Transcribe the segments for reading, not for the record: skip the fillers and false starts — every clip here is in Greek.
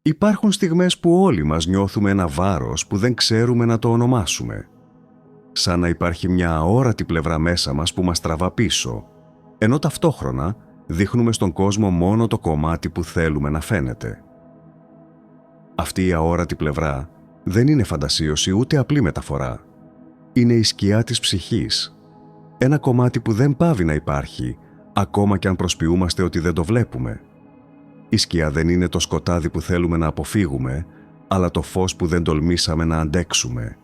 Υπάρχουν στιγμές που όλοι μας νιώθουμε ένα βάρος που δεν ξέρουμε να το ονομάσουμε. Σαν να υπάρχει μια αόρατη πλευρά μέσα μας που μας τραβά πίσω, ενώ ταυτόχρονα δείχνουμε στον κόσμο μόνο το κομμάτι που θέλουμε να φαίνεται. Αυτή η αόρατη πλευρά δεν είναι φαντασίωση ούτε απλή μεταφορά. Είναι η σκιά της ψυχής. Ένα κομμάτι που δεν πάβει να υπάρχει, ακόμα κι αν προσποιούμαστε ότι δεν το βλέπουμε. Η σκιά δεν είναι το σκοτάδι που θέλουμε να αποφύγουμε, αλλά το φως που δεν τολμήσαμε να αντέξουμε.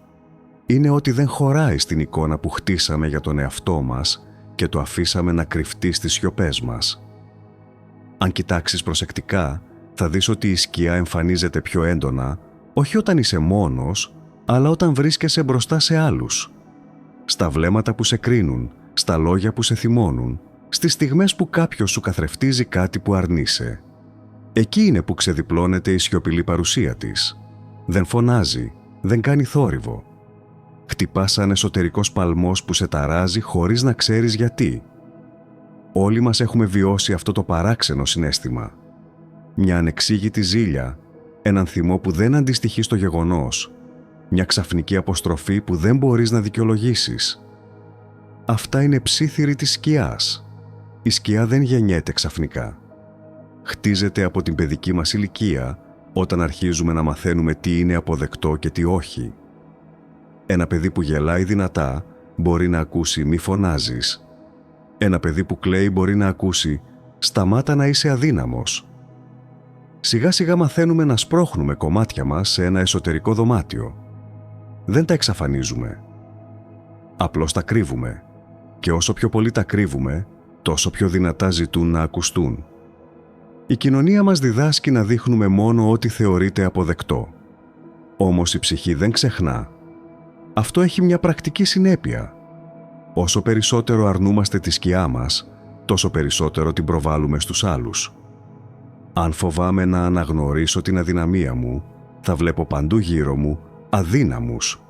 Είναι ότι δεν χωράει στην εικόνα που χτίσαμε για τον εαυτό μας και το αφήσαμε να κρυφτεί στις σιωπές μας. Αν κοιτάξεις προσεκτικά, θα δεις ότι η σκιά εμφανίζεται πιο έντονα, όχι όταν είσαι μόνος, αλλά όταν βρίσκεσαι μπροστά σε άλλους. Στα βλέμματα που σε κρίνουν, στα λόγια που σε θυμώνουν, στις στιγμές που κάποιος σου καθρεφτίζει κάτι που αρνείσαι. Εκεί είναι που ξεδιπλώνεται η σιωπηλή παρουσία της. Δεν φωνάζει, δεν κάνει θόρυβο. Χτυπά σαν εσωτερικός παλμός που σε ταράζει χωρίς να ξέρεις γιατί. Όλοι μας έχουμε βιώσει αυτό το παράξενο συναίσθημα. Μια ανεξήγητη ζήλια, έναν θυμό που δεν αντιστοιχεί στο γεγονός, μια ξαφνική αποστροφή που δεν μπορείς να δικαιολογήσεις. Αυτά είναι ψίθυροι της σκιάς. Η σκιά δεν γεννιέται ξαφνικά. Χτίζεται από την παιδική μας ηλικία, όταν αρχίζουμε να μαθαίνουμε τι είναι αποδεκτό και τι όχι. Ένα παιδί που γελάει δυνατά μπορεί να ακούσει «μη φωνάζεις». Ένα παιδί που κλαίει μπορεί να ακούσει «σταμάτα να είσαι αδύναμος». Σιγά σιγά μαθαίνουμε να σπρώχνουμε κομμάτια μας σε ένα εσωτερικό δωμάτιο. Δεν τα εξαφανίζουμε. Απλώς τα κρύβουμε. Και όσο πιο πολύ τα κρύβουμε, τόσο πιο δυνατά ζητούν να ακουστούν. Η κοινωνία μας διδάσκει να δείχνουμε μόνο ό,τι θεωρείται αποδεκτό. Όμως η ψυχή δεν ξεχνά. Αυτό έχει μια πρακτική συνέπεια. Όσο περισσότερο αρνούμαστε τη σκιά μας, τόσο περισσότερο την προβάλλουμε στους άλλους. Αν φοβάμαι να αναγνωρίσω την αδυναμία μου, θα βλέπω παντού γύρω μου αδύναμους.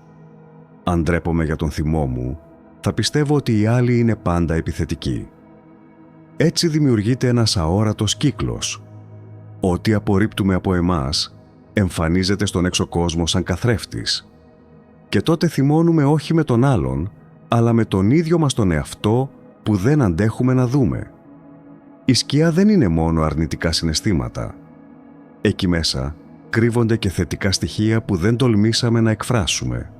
Αν ντρέπομαι για τον θυμό μου, θα πιστεύω ότι οι άλλοι είναι πάντα επιθετικοί. Έτσι δημιουργείται ένας αόρατος κύκλος. Ό,τι απορρίπτουμε από εμάς, εμφανίζεται στον έξω κόσμο σαν καθρέφτης. Και τότε θυμώνουμε όχι με τον άλλον, αλλά με τον ίδιο μας τον εαυτό που δεν αντέχουμε να δούμε. Η σκιά δεν είναι μόνο αρνητικά συναισθήματα. Εκεί μέσα κρύβονται και θετικά στοιχεία που δεν τολμήσαμε να εκφράσουμε.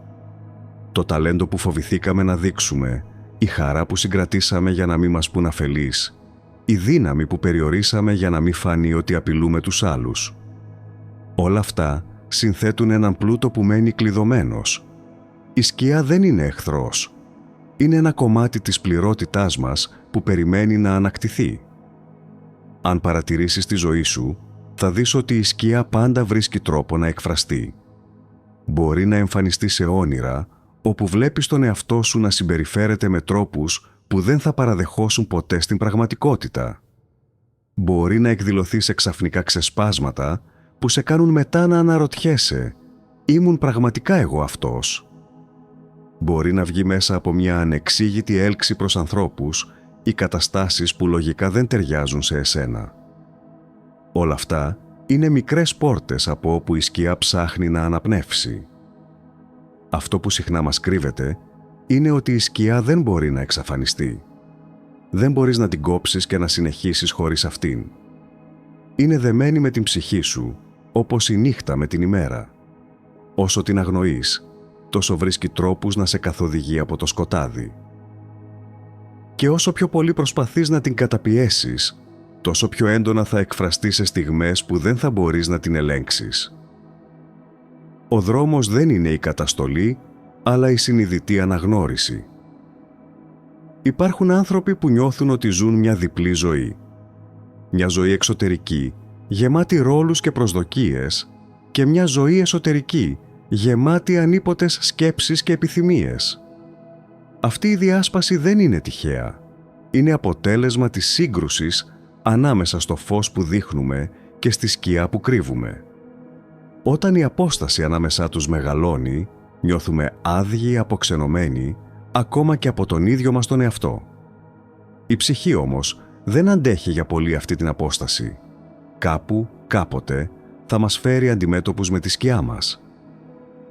Το ταλέντο που φοβηθήκαμε να δείξουμε, η χαρά που συγκρατήσαμε για να μην μας πουν αφελείς, η δύναμη που περιορίσαμε για να μην φανεί ότι απειλούμε τους άλλους. Όλα αυτά συνθέτουν έναν πλούτο που μένει κλειδωμένος. Η σκιά δεν είναι εχθρός. Είναι ένα κομμάτι της πληρότητάς μας που περιμένει να ανακτηθεί. Αν παρατηρήσεις τη ζωή σου, θα δεις ότι η σκιά πάντα βρίσκει τρόπο να εκφραστεί. Μπορεί να εμφανιστεί σε όνειρα, όπου βλέπεις τον εαυτό σου να συμπεριφέρεται με τρόπους που δεν θα παραδεχόσουν ποτέ στην πραγματικότητα. Μπορεί να εκδηλωθεί σε ξαφνικά ξεσπάσματα που σε κάνουν μετά να αναρωτιέσαι «Ήμουν πραγματικά εγώ αυτός?» Μπορεί να βγει μέσα από μια ανεξήγητη έλξη προς ανθρώπους ή καταστάσεις που λογικά δεν ταιριάζουν σε εσένα. Όλα αυτά είναι μικρές πόρτες από όπου η σκιά ψάχνει να αναπνεύσει. Αυτό που συχνά μας κρύβεται είναι ότι η σκιά δεν μπορεί να εξαφανιστεί. Δεν μπορείς να την κόψεις και να συνεχίσεις χωρίς αυτήν. Είναι δεμένη με την ψυχή σου, όπως η νύχτα με την ημέρα. Όσο την αγνοείς, τόσο βρίσκει τρόπους να σε καθοδηγεί από το σκοτάδι. Και όσο πιο πολύ προσπαθείς να την καταπιέσεις, τόσο πιο έντονα θα εκφραστεί σε στιγμές που δεν θα μπορείς να την ελέγξεις. Ο δρόμος δεν είναι η καταστολή, αλλά η συνειδητή αναγνώριση. Υπάρχουν άνθρωποι που νιώθουν ότι ζουν μια διπλή ζωή. Μια ζωή εξωτερική, γεμάτη ρόλους και προσδοκίες, και μια ζωή εσωτερική, γεμάτη ανίποτες σκέψεις και επιθυμίες. Αυτή η διάσπαση δεν είναι τυχαία. Είναι αποτέλεσμα της σύγκρουσης ανάμεσα στο φως που δείχνουμε και στη σκιά που κρύβουμε. Όταν η απόσταση ανάμεσά τους μεγαλώνει, νιώθουμε άδειοι, αποξενωμένοι, ακόμα και από τον ίδιο μας τον εαυτό. Η ψυχή όμως δεν αντέχει για πολύ αυτή την απόσταση. Κάπου, κάποτε, θα μας φέρει αντιμέτωπους με τη σκιά μας.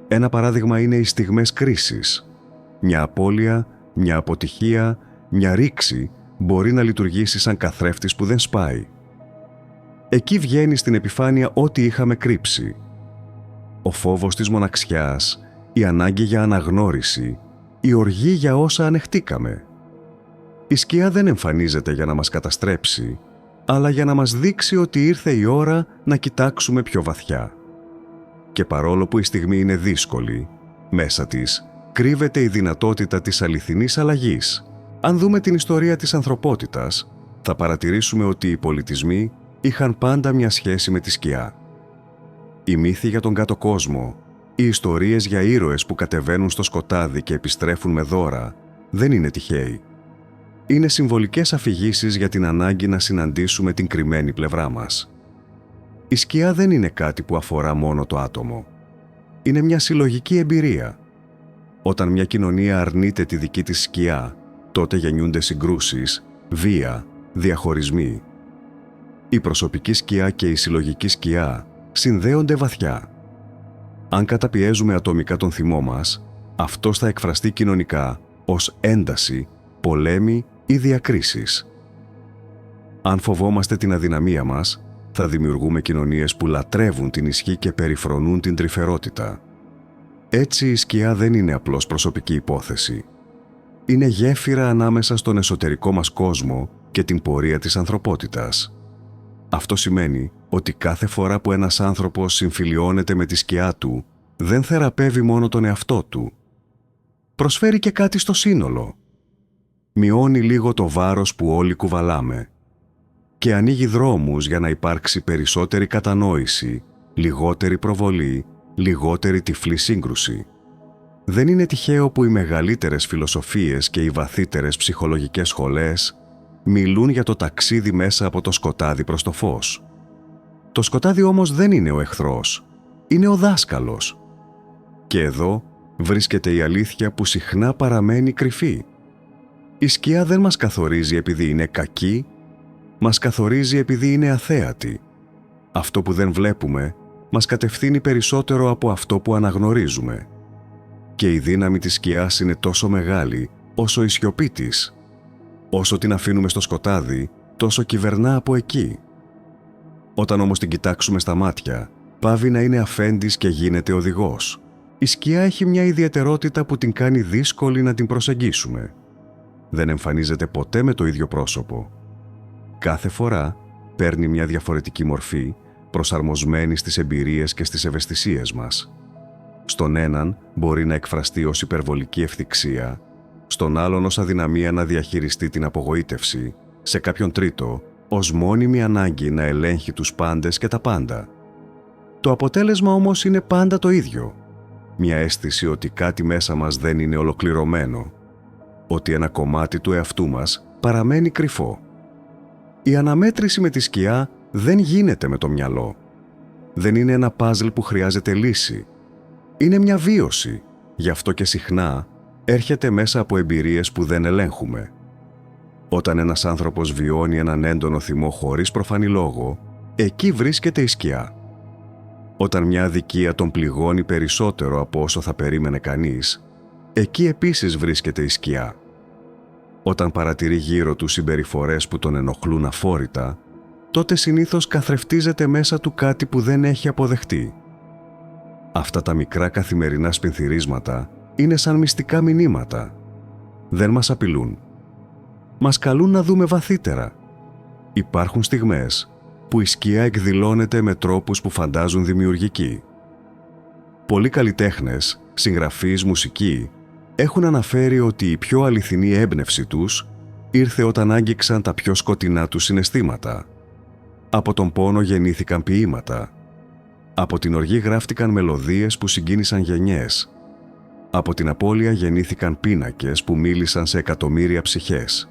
Ένα παράδειγμα είναι οι στιγμές κρίσης. Μια απώλεια, μια αποτυχία, μια ρήξη μπορεί να λειτουργήσει σαν καθρέφτης που δεν σπάει. Εκεί βγαίνει στην επιφάνεια ό,τι είχαμε κρύψει. Ο φόβος της μοναξιάς, η ανάγκη για αναγνώριση, η οργή για όσα ανεχτήκαμε. Η σκιά δεν εμφανίζεται για να μας καταστρέψει, αλλά για να μας δείξει ότι ήρθε η ώρα να κοιτάξουμε πιο βαθιά. Και παρόλο που η στιγμή είναι δύσκολη, μέσα της κρύβεται η δυνατότητα της αληθινής αλλαγής. Αν δούμε την ιστορία της ανθρωπότητας, θα παρατηρήσουμε ότι οι πολιτισμοί είχαν πάντα μια σχέση με τη σκιά. Οι μύθοι για τον κάτω κόσμο, οι ιστορίες για ήρωες που κατεβαίνουν στο σκοτάδι και επιστρέφουν με δώρα, δεν είναι τυχαίοι. Είναι συμβολικές αφηγήσεις για την ανάγκη να συναντήσουμε την κρυμμένη πλευρά μας. Η σκιά δεν είναι κάτι που αφορά μόνο το άτομο. Είναι μια συλλογική εμπειρία. Όταν μια κοινωνία αρνείται τη δική της σκιά, τότε γεννιούνται συγκρούσεις, βία, διαχωρισμοί. Η προσωπική σκιά και η συλλογική σκιά συνδέονται βαθιά. Αν καταπιέζουμε ατομικά τον θυμό μας, αυτός θα εκφραστεί κοινωνικά ως ένταση, πολέμη ή διακρίσεις. Αν φοβόμαστε την αδυναμία μας, θα δημιουργούμε κοινωνίες που λατρεύουν την ισχύ και περιφρονούν την τρυφερότητα. Έτσι η σκιά δεν είναι απλώς προσωπική υπόθεση. Είναι γέφυρα ανάμεσα στον εσωτερικό μας κόσμο και την πορεία της ανθρωπότητας. Αυτό σημαίνει ότι κάθε φορά που ένας άνθρωπος συμφιλιώνεται με τη σκιά του, δεν θεραπεύει μόνο τον εαυτό του. Προσφέρει και κάτι στο σύνολο. Μειώνει λίγο το βάρος που όλοι κουβαλάμε και ανοίγει δρόμους για να υπάρξει περισσότερη κατανόηση, λιγότερη προβολή, λιγότερη τυφλή σύγκρουση. Δεν είναι τυχαίο που οι μεγαλύτερες φιλοσοφίες και οι βαθύτερες ψυχολογικές σχολές μιλούν για το ταξίδι μέσα από το σκοτάδι προς το φως. Το σκοτάδι όμως δεν είναι ο εχθρός, είναι ο δάσκαλος. Και εδώ βρίσκεται η αλήθεια που συχνά παραμένει κρυφή. Η σκιά δεν μας καθορίζει επειδή είναι κακή, μας καθορίζει επειδή είναι αθέατη. Αυτό που δεν βλέπουμε μας κατευθύνει περισσότερο από αυτό που αναγνωρίζουμε. Και η δύναμη της σκιάς είναι τόσο μεγάλη όσο η σιωπή της. Όσο την αφήνουμε στο σκοτάδι, τόσο κυβερνά από εκεί. Όταν όμως την κοιτάξουμε στα μάτια, πάβει να είναι αφέντης και γίνεται οδηγός. Η σκιά έχει μια ιδιαιτερότητα που την κάνει δύσκολη να την προσεγγίσουμε. Δεν εμφανίζεται ποτέ με το ίδιο πρόσωπο. Κάθε φορά παίρνει μια διαφορετική μορφή, προσαρμοσμένη στις εμπειρίες και στις ευαισθησίες μας. Στον έναν μπορεί να εκφραστεί ως υπερβολική ευθυξία, στον άλλον ως αδυναμία να διαχειριστεί την απογοήτευση, σε κάποιον τρίτο ως μόνιμη ανάγκη να ελέγχει τους πάντες και τα πάντα. Το αποτέλεσμα όμως είναι πάντα το ίδιο. Μια αίσθηση ότι κάτι μέσα μας δεν είναι ολοκληρωμένο, ότι ένα κομμάτι του εαυτού μας παραμένει κρυφό. Η αναμέτρηση με τη σκιά δεν γίνεται με το μυαλό. Δεν είναι ένα παζλ που χρειάζεται λύση. Είναι μια βίωση, γι' αυτό και συχνά έρχεται μέσα από εμπειρίες που δεν ελέγχουμε. Όταν ένας άνθρωπος βιώνει έναν έντονο θυμό χωρίς προφανή λόγο, εκεί βρίσκεται η σκιά. Όταν μια αδικία τον πληγώνει περισσότερο από όσο θα περίμενε κανείς, εκεί επίσης βρίσκεται η σκιά. Όταν παρατηρεί γύρω του συμπεριφορές που τον ενοχλούν αφόρητα, τότε συνήθως καθρεφτίζεται μέσα του κάτι που δεν έχει αποδεχτεί. Αυτά τα μικρά καθημερινά σπινθυρίσματα είναι σαν μυστικά μηνύματα. Δεν μας απειλούν. Μας καλούν να δούμε βαθύτερα. Υπάρχουν στιγμές που η σκιά εκδηλώνεται με τρόπους που φαντάζουν δημιουργικοί. Πολλοί καλλιτέχνες, συγγραφείς, μουσικοί έχουν αναφέρει ότι η πιο αληθινή έμπνευση τους ήρθε όταν άγγιξαν τα πιο σκοτεινά τους συναισθήματα. Από τον πόνο γεννήθηκαν ποίηματα. Από την οργή γράφτηκαν μελωδίες που συγκίνησαν γενιές. Από την απώλεια γεννήθηκαν πίνακες που μίλησαν σε εκατομμύρια ψυχές.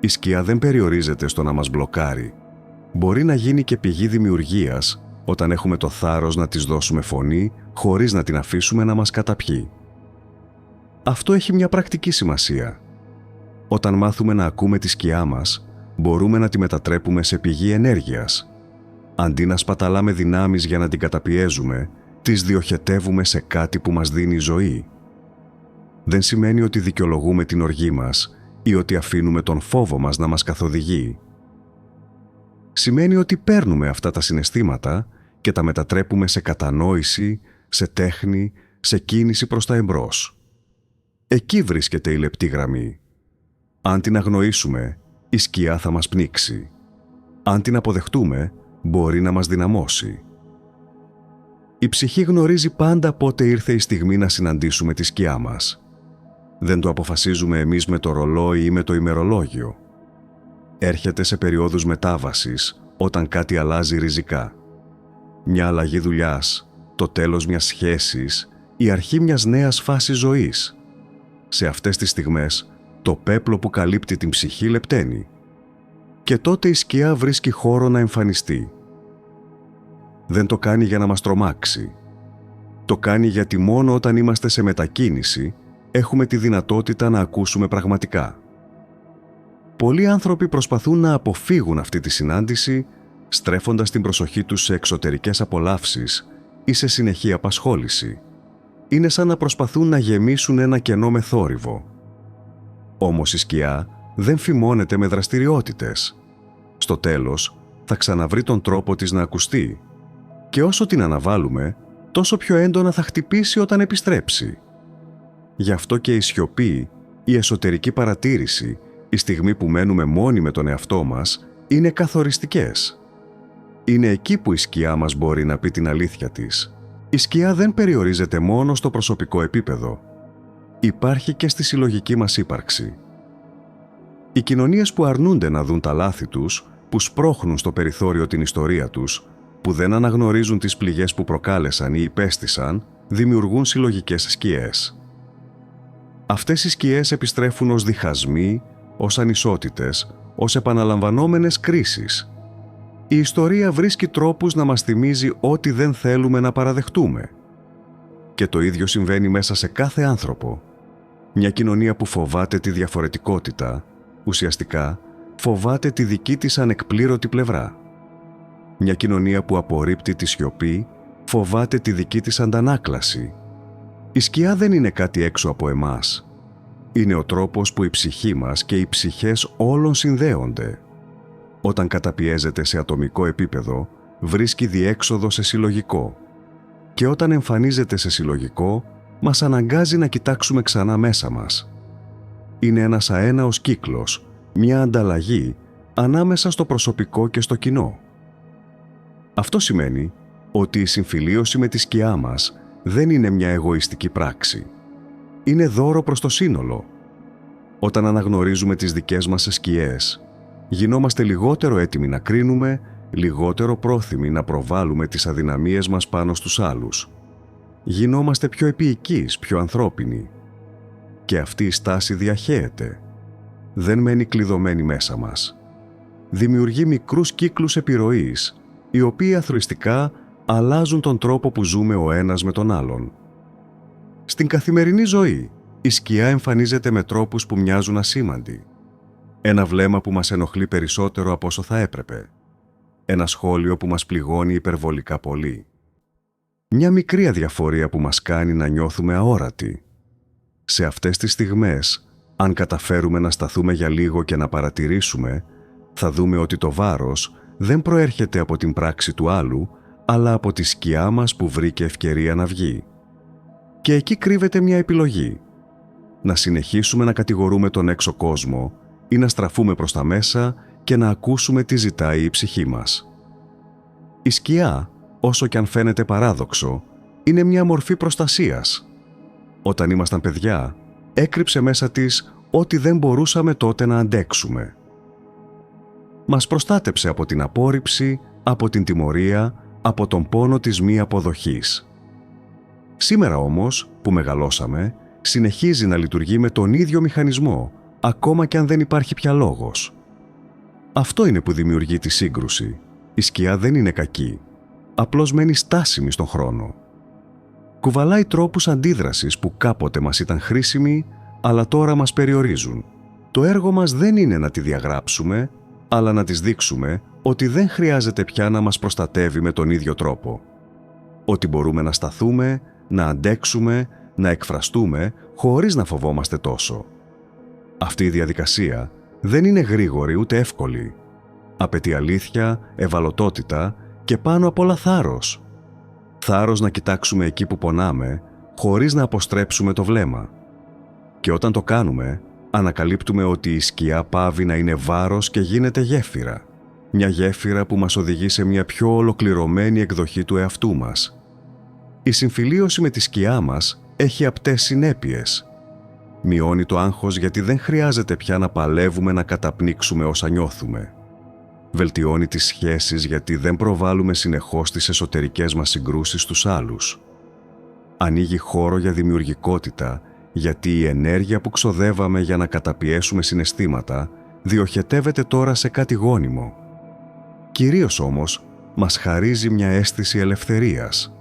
Η σκιά δεν περιορίζεται στο να μας μπλοκάρει. Μπορεί να γίνει και πηγή δημιουργίας όταν έχουμε το θάρρος να της δώσουμε φωνή χωρίς να την αφήσουμε να μας καταπιεί. Αυτό έχει μια πρακτική σημασία. Όταν μάθουμε να ακούμε τη σκιά μας, μπορούμε να τη μετατρέπουμε σε πηγή ενέργειας. Αντί να σπαταλάμε δυνάμεις για να την καταπιέζουμε, τις διοχετεύουμε σε κάτι που μας δίνει ζωή. Δεν σημαίνει ότι δικαιολογούμε την οργή μας ή ότι αφήνουμε τον φόβο μας να μας καθοδηγεί. Σημαίνει ότι παίρνουμε αυτά τα συναισθήματα και τα μετατρέπουμε σε κατανόηση, σε τέχνη, σε κίνηση προς τα εμπρός. Εκεί βρίσκεται η λεπτή γραμμή. Αν την αγνοήσουμε, η σκιά θα μας πνίξει. Αν την αποδεχτούμε, μπορεί να μας δυναμώσει. Η ψυχή γνωρίζει πάντα πότε ήρθε η στιγμή να συναντήσουμε τη σκιά μας. Δεν το αποφασίζουμε εμείς με το ρολόι ή με το ημερολόγιο. Έρχεται σε περιόδους μετάβασης όταν κάτι αλλάζει ριζικά. Μια αλλαγή δουλειάς, το τέλος μιας σχέσης, η αρχή μιας νέας φάσης ζωής. Σε αυτές τις στιγμές, το πέπλο που καλύπτει την ψυχή λεπταίνει. Και τότε η σκιά βρίσκει χώρο να εμφανιστεί. Δεν το κάνει για να μας τρομάξει. Το κάνει γιατί μόνο όταν είμαστε σε μετακίνηση έχουμε τη δυνατότητα να ακούσουμε πραγματικά. Πολλοί άνθρωποι προσπαθούν να αποφύγουν αυτή τη συνάντηση, στρέφοντας την προσοχή τους σε εξωτερικές απολαύσεις ή σε συνεχή απασχόληση. Είναι σαν να προσπαθούν να γεμίσουν ένα κενό με θόρυβο. Όμως η σκιά δεν φημώνεται με δραστηριότητες. Στο τέλος, θα ξαναβρει τον τρόπο της να ακουστεί. Και όσο την αναβάλουμε, τόσο πιο έντονα θα χτυπήσει όταν επιστρέψει. Γι' αυτό και η σιωπή, η εσωτερική παρατήρηση, η στιγμή που μένουμε μόνοι με τον εαυτό μας, είναι καθοριστικές. Είναι εκεί που η σκιά μας μπορεί να πει την αλήθεια της. Η σκιά δεν περιορίζεται μόνο στο προσωπικό επίπεδο. Υπάρχει και στη συλλογική μας ύπαρξη. Οι κοινωνίες που αρνούνται να δουν τα λάθη τους, που σπρώχνουν στο περιθώριο την ιστορία τους, που δεν αναγνωρίζουν τις πληγές που προκάλεσαν ή υπέστησαν, δημιουργούν συλλογικές σκιές. Αυτές οι σκιές επιστρέφουν ως διχασμοί, ως ανισότητες, ως επαναλαμβανόμενες κρίσεις. Η ιστορία βρίσκει τρόπους να μας θυμίζει ό,τι δεν θέλουμε να παραδεχτούμε. Και το ίδιο συμβαίνει μέσα σε κάθε άνθρωπο. Μια κοινωνία που φοβάται τη διαφορετικότητα, ουσιαστικά φοβάται τη δική της ανεκπλήρωτη πλευρά. Μια κοινωνία που απορρίπτει τη σιωπή, φοβάται τη δική της αντανάκλαση. Η σκιά δεν είναι κάτι έξω από εμάς. Είναι ο τρόπος που η ψυχή μας και οι ψυχές όλων συνδέονται. Όταν καταπιέζεται σε ατομικό επίπεδο, βρίσκει διέξοδο σε συλλογικό. Και όταν εμφανίζεται σε συλλογικό, μας αναγκάζει να κοιτάξουμε ξανά μέσα μας. Είναι ένας αέναος κύκλος, μια ανταλλαγή ανάμεσα στο προσωπικό και στο κοινό. Αυτό σημαίνει ότι η συμφιλίωση με τη σκιά μας δεν είναι μια εγωιστική πράξη. Είναι δώρο προς το σύνολο. Όταν αναγνωρίζουμε τις δικές μας σκιές, γινόμαστε λιγότερο έτοιμοι να κρίνουμε, λιγότερο πρόθυμοι να προβάλλουμε τις αδυναμίες μας πάνω στους άλλους. Γινόμαστε πιο επίοικείς, πιο ανθρώπινοι. Και αυτή η στάση διαχέεται. Δεν μένει κλειδωμένη μέσα μας. Δημιουργεί μικρούς κύκλους επιρροής, οι οποίοι αθροιστικά αλλάζουν τον τρόπο που ζούμε ο ένας με τον άλλον. Στην καθημερινή ζωή, η σκιά εμφανίζεται με τρόπους που μοιάζουν ασήμαντοι. Ένα βλέμμα που μας ενοχλεί περισσότερο από όσο θα έπρεπε. Ένα σχόλιο που μας πληγώνει υπερβολικά πολύ. Μια μικρή αδιαφορία που μας κάνει να νιώθουμε αόρατοι. Σε αυτές τις στιγμές, αν καταφέρουμε να σταθούμε για λίγο και να παρατηρήσουμε, θα δούμε ότι το βάρος δεν προέρχεται από την πράξη του άλλου, αλλά από τη σκιά μας που βρήκε ευκαιρία να βγει. Και εκεί κρύβεται μια επιλογή. Να συνεχίσουμε να κατηγορούμε τον έξω κόσμο ή να στραφούμε προς τα μέσα και να ακούσουμε τι ζητάει η ψυχή μας. Η σκιά, όσο κι αν φαίνεται παράδοξο, είναι μια μορφή προστασίας. Όταν ήμασταν παιδιά, έκρυψε μέσα της ό,τι δεν μπορούσαμε τότε να αντέξουμε. Μας προστάτεψε από την απόρριψη, από την τιμωρία, από τον πόνο της μη αποδοχής. Σήμερα όμως, που μεγαλώσαμε, συνεχίζει να λειτουργεί με τον ίδιο μηχανισμό, ακόμα κι αν δεν υπάρχει πια λόγος. Αυτό είναι που δημιουργεί τη σύγκρουση. Η σκιά δεν είναι κακή. Απλώς μένει στάσιμη στον χρόνο. Κουβαλάει τρόπους αντίδρασης που κάποτε μας ήταν χρήσιμοι, αλλά τώρα μας περιορίζουν. Το έργο μας δεν είναι να τη διαγράψουμε, αλλά να της δείξουμε ότι δεν χρειάζεται πια να μας προστατεύει με τον ίδιο τρόπο. Ότι μπορούμε να σταθούμε, να αντέξουμε, να εκφραστούμε χωρίς να φοβόμαστε τόσο. Αυτή η διαδικασία δεν είναι γρήγορη ούτε εύκολη. Απαιτεί αλήθεια, ευαλωτότητα και πάνω απ' όλα θάρρος. Θάρρος να κοιτάξουμε εκεί που πονάμε, χωρίς να αποστρέψουμε το βλέμμα. Και όταν το κάνουμε, ανακαλύπτουμε ότι η σκιά πάβει να είναι βάρος και γίνεται γέφυρα. Μια γέφυρα που μας οδηγεί σε μια πιο ολοκληρωμένη εκδοχή του εαυτού μας. Η συμφιλίωση με τη σκιά μας έχει απτές συνέπειες. Μειώνει το άγχος γιατί δεν χρειάζεται πια να παλεύουμε να καταπνίξουμε όσα νιώθουμε. Βελτιώνει τις σχέσεις γιατί δεν προβάλλουμε συνεχώς τις εσωτερικές μας συγκρούσεις στους άλλους. Ανοίγει χώρο για δημιουργικότητα γιατί η ενέργεια που ξοδεύαμε για να καταπιέσουμε συναισθήματα διοχετεύεται τώρα σε κάτι γόνιμο. Κυρίως όμως μας χαρίζει μια αίσθηση ελευθερίας.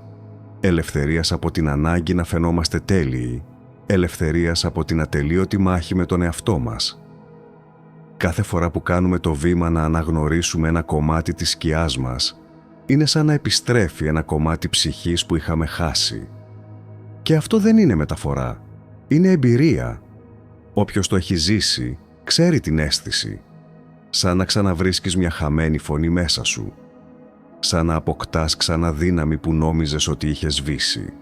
Ελευθερίας από την ανάγκη να φαινόμαστε τέλειοι, ελευθερίας από την ατελείωτη μάχη με τον εαυτό μας. Κάθε φορά που κάνουμε το βήμα να αναγνωρίσουμε ένα κομμάτι της σκιάς μας, είναι σαν να επιστρέφει ένα κομμάτι ψυχής που είχαμε χάσει. Και αυτό δεν είναι μεταφορά, είναι εμπειρία. Όποιος το έχει ζήσει, ξέρει την αίσθηση. Σαν να ξαναβρίσκεις μια χαμένη φωνή μέσα σου. Σαν να αποκτάς ξανά δύναμη που νόμιζες ότι είχε σβήσει.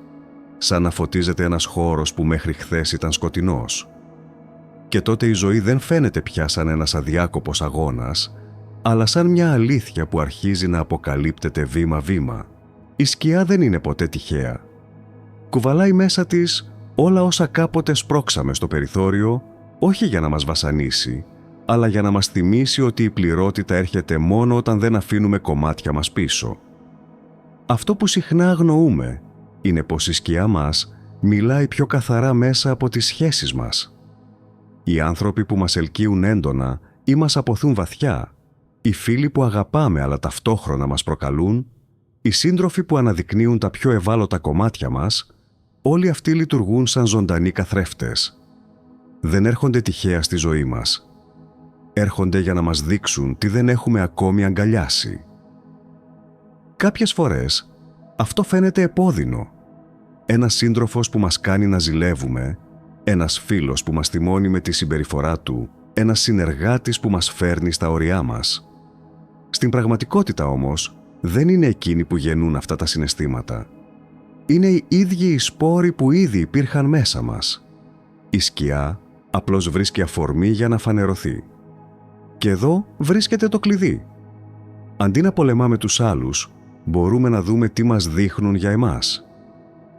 Σαν να φωτίζεται ένας χώρος που μέχρι χθες ήταν σκοτεινός. Και τότε η ζωή δεν φαίνεται πια σαν ένας αδιάκοπος αγώνας, αλλά σαν μια αλήθεια που αρχίζει να αποκαλύπτεται βήμα-βήμα. Η σκιά δεν είναι ποτέ τυχαία. Κουβαλάει μέσα της όλα όσα κάποτε σπρώξαμε στο περιθώριο, όχι για να μας βασανίσει, αλλά για να μας θυμίσει ότι η πληρότητα έρχεται μόνο όταν δεν αφήνουμε κομμάτια μας πίσω. Αυτό που συχνά αγνοούμε είναι πως η σκιά μας μιλάει πιο καθαρά μέσα από τις σχέσεις μας. Οι άνθρωποι που μας ελκύουν έντονα ή μας αποθούν βαθιά, οι φίλοι που αγαπάμε αλλά ταυτόχρονα μας προκαλούν, οι σύντροφοι που αναδεικνύουν τα πιο ευάλωτα κομμάτια μας, όλοι αυτοί λειτουργούν σαν ζωντανοί καθρέφτες. Δεν έρχονται τυχαία στη ζωή μας. Έρχονται για να μας δείξουν τι δεν έχουμε ακόμη αγκαλιάσει. Κάποιες φορές αυτό φαίνεται επώδυνο. Ένας σύντροφος που μας κάνει να ζηλεύουμε, ένας φίλος που μας θυμώνει με τη συμπεριφορά του, ένας συνεργάτης που μας φέρνει στα ωριά μας. Στην πραγματικότητα όμως, δεν είναι εκείνοι που γεννούν αυτά τα συναισθήματα. Είναι οι ίδιοι οι σπόροι που ήδη υπήρχαν μέσα μας. Η σκιά απλώς βρίσκει αφορμή για να φανερωθεί. Και εδώ βρίσκεται το κλειδί. Αντί να πολεμάμε τους άλλους, μπορούμε να δούμε τι μας δείχνουν για εμάς.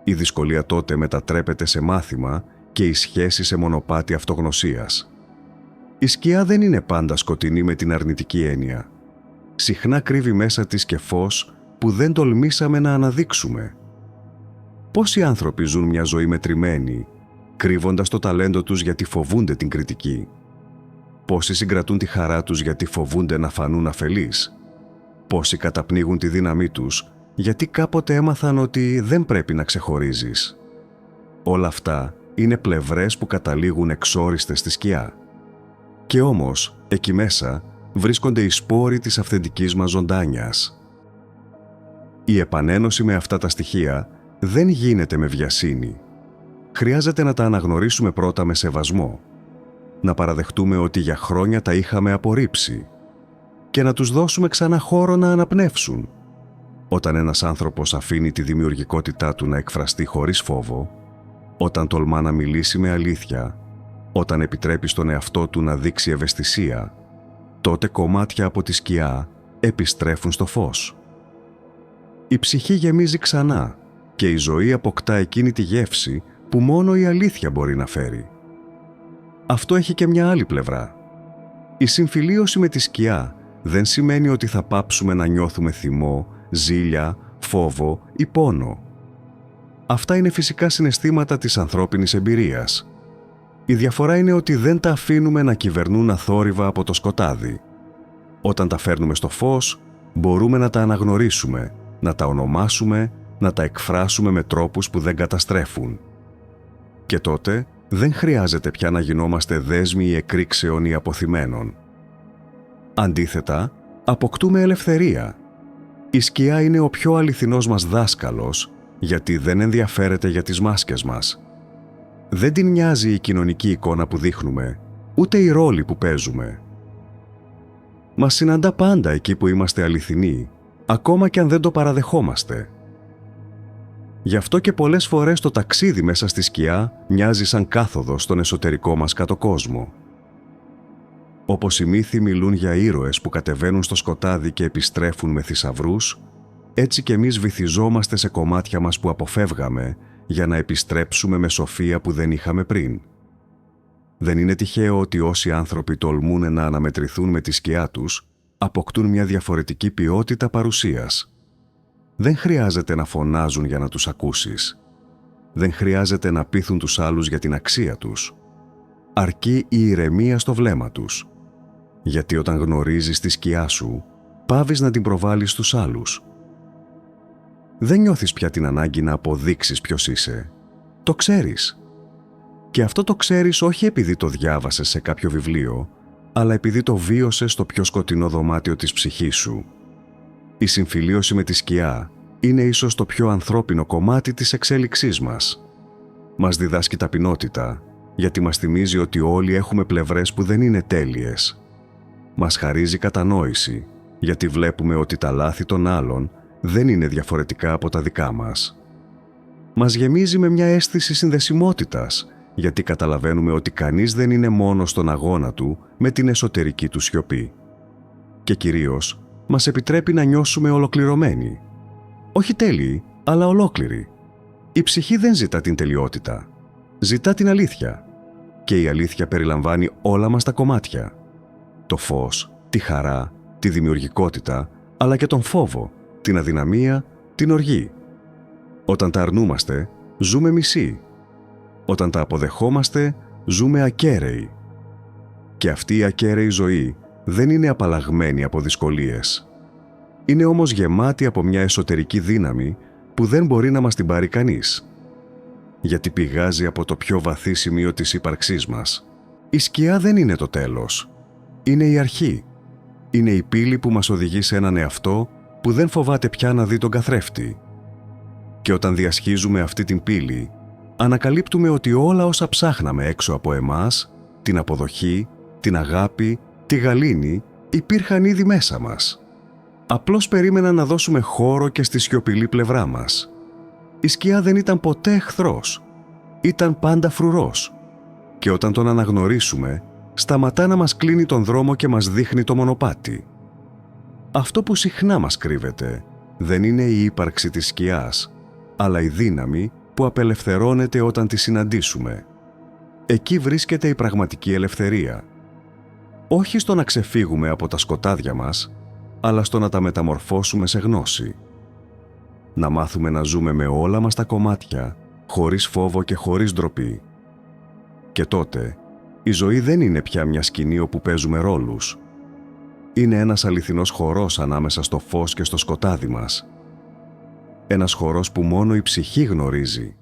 Η δυσκολία τότε μετατρέπεται σε μάθημα και η σχέση σε μονοπάτι αυτογνωσίας. Η σκιά δεν είναι πάντα σκοτεινή με την αρνητική έννοια. Συχνά κρύβει μέσα της και φως που δεν τολμήσαμε να αναδείξουμε. Πόσοι άνθρωποι ζουν μια ζωή μετρημένη, κρύβοντας το ταλέντο τους γιατί φοβούνται την κριτική. Πόσοι συγκρατούν τη χαρά τους γιατί φοβούνται να φανούν αφελείς. Πόσοι καταπνίγουν τη δύναμή τους γιατί κάποτε έμαθαν ότι δεν πρέπει να ξεχωρίζεις. Όλα αυτά είναι πλευρές που καταλήγουν εξόριστες στη σκιά. Και όμως, εκεί μέσα, βρίσκονται οι σπόροι της αυθεντικής μας ζωντάνιας. Η επανένωση με αυτά τα στοιχεία δεν γίνεται με βιασύνη. Χρειάζεται να τα αναγνωρίσουμε πρώτα με σεβασμό. Να παραδεχτούμε ότι για χρόνια τα είχαμε απορρίψει και να τους δώσουμε ξανά χώρο να αναπνεύσουν. Όταν ένας άνθρωπος αφήνει τη δημιουργικότητά του να εκφραστεί χωρίς φόβο, όταν τολμά να μιλήσει με αλήθεια, όταν επιτρέπει στον εαυτό του να δείξει ευαισθησία, τότε κομμάτια από τη σκιά επιστρέφουν στο φως. Η ψυχή γεμίζει ξανά και η ζωή αποκτά εκείνη τη γεύση που μόνο η αλήθεια μπορεί να φέρει. Αυτό έχει και μια άλλη πλευρά. Η συμφιλίωση με τη σκιά δεν σημαίνει ότι θα πάψουμε να νιώθουμε θυμό, ζήλια, φόβο ή πόνο. Αυτά είναι φυσικά συναισθήματα της ανθρώπινης εμπειρίας. Η διαφορά είναι ότι δεν τα αφήνουμε να κυβερνούν αθόρυβα από το σκοτάδι. Όταν τα φέρνουμε στο φως, μπορούμε να τα αναγνωρίσουμε, να τα ονομάσουμε, να τα εκφράσουμε με τρόπους που δεν καταστρέφουν. Και τότε δεν χρειάζεται πια να γινόμαστε δέσμοι εκρήξεων ή αποθυμένων. Αντίθετα, αποκτούμε ελευθερία. Η σκιά είναι ο πιο αληθινός μας δάσκαλος, γιατί δεν ενδιαφέρεται για τις μάσκες μας. Δεν την νοιάζει η κοινωνική εικόνα που δείχνουμε, ούτε η ρόλη που παίζουμε. Μας συναντά πάντα εκεί που είμαστε αληθινοί, ακόμα και αν δεν το παραδεχόμαστε. Γι' αυτό και πολλές φορές το ταξίδι μέσα στη σκιά μοιάζει σαν κάθοδος στον εσωτερικό μας κατοκόσμο. Όπως οι μύθοι μιλούν για ήρωες που κατεβαίνουν στο σκοτάδι και επιστρέφουν με θησαυρούς, έτσι κι εμείς βυθιζόμαστε σε κομμάτια μας που αποφεύγαμε για να επιστρέψουμε με σοφία που δεν είχαμε πριν. Δεν είναι τυχαίο ότι όσοι άνθρωποι τολμούν να αναμετρηθούν με τη σκιά τους, αποκτούν μια διαφορετική ποιότητα παρουσίας. Δεν χρειάζεται να φωνάζουν για να τους ακούσεις. Δεν χρειάζεται να πείθουν τους άλλους για την αξία τους. Αρκεί η ηρεμία στο βλέμμα τους. Γιατί όταν γνωρίζεις τη σκιά σου, πάβεις να την προβάλλεις στους άλλους. Δεν νιώθεις πια την ανάγκη να αποδείξεις ποιος είσαι. Το ξέρεις. Και αυτό το ξέρεις όχι επειδή το διάβασες σε κάποιο βιβλίο, αλλά επειδή το βίωσες στο πιο σκοτεινό δωμάτιο της ψυχής σου. Η συμφιλίωση με τη σκιά είναι ίσως το πιο ανθρώπινο κομμάτι της εξέλιξής μας. Μας διδάσκει ταπεινότητα, γιατί μας θυμίζει ότι όλοι έχουμε πλευρές που δεν είναι τέλειες. Μας χαρίζει κατανόηση, γιατί βλέπουμε ότι τα λάθη των άλλων δεν είναι διαφορετικά από τα δικά μας. Μας γεμίζει με μια αίσθηση συνδεσιμότητας, γιατί καταλαβαίνουμε ότι κανείς δεν είναι μόνος στον αγώνα του με την εσωτερική του σιωπή. Και κυρίως, μας επιτρέπει να νιώσουμε ολοκληρωμένοι. Όχι τέλειοι, αλλά ολόκληροι. Η ψυχή δεν ζητά την τελειότητα. Ζητά την αλήθεια. Και η αλήθεια περιλαμβάνει όλα μας τα κομμάτια. Το φως, τη χαρά, τη δημιουργικότητα, αλλά και τον φόβο, την αδυναμία, την οργή. Όταν τα αρνούμαστε, ζούμε μισοί. Όταν τα αποδεχόμαστε, ζούμε ακέραιοι. Και αυτή η ακέραιη ζωή δεν είναι απαλλαγμένη από δυσκολίες. Είναι όμως γεμάτη από μια εσωτερική δύναμη που δεν μπορεί να μας την πάρει κανείς. Γιατί πηγάζει από το πιο βαθύ σημείο της ύπαρξής μας. Η σκιά δεν είναι το τέλος. Είναι η αρχή. Είναι η πύλη που μας οδηγεί σε έναν εαυτό που δεν φοβάται πια να δει τον καθρέφτη. Και όταν διασχίζουμε αυτή την πύλη, ανακαλύπτουμε ότι όλα όσα ψάχναμε έξω από εμάς, την αποδοχή, την αγάπη, τη γαλήνη, υπήρχαν ήδη μέσα μας. Απλώς περίμεναν να δώσουμε χώρο και στη σιωπηλή πλευρά μας. Η σκιά δεν ήταν ποτέ εχθρός. Ήταν πάντα φρουρός. Και όταν τον αναγνωρίσουμε, σταματά να μας κλείνει τον δρόμο και μας δείχνει το μονοπάτι. Αυτό που συχνά μας κρύβεται δεν είναι η ύπαρξη της σκιάς, αλλά η δύναμη που απελευθερώνεται όταν τη συναντήσουμε. Εκεί βρίσκεται η πραγματική ελευθερία. Όχι στο να ξεφύγουμε από τα σκοτάδια μας, αλλά στο να τα μεταμορφώσουμε σε γνώση. Να μάθουμε να ζούμε με όλα μας τα κομμάτια, χωρίς φόβο και χωρίς ντροπή. Και τότε, η ζωή δεν είναι πια μια σκηνή όπου παίζουμε ρόλους. Είναι ένας αληθινός χορός ανάμεσα στο φως και στο σκοτάδι μας. Ένας χορός που μόνο η ψυχή γνωρίζει.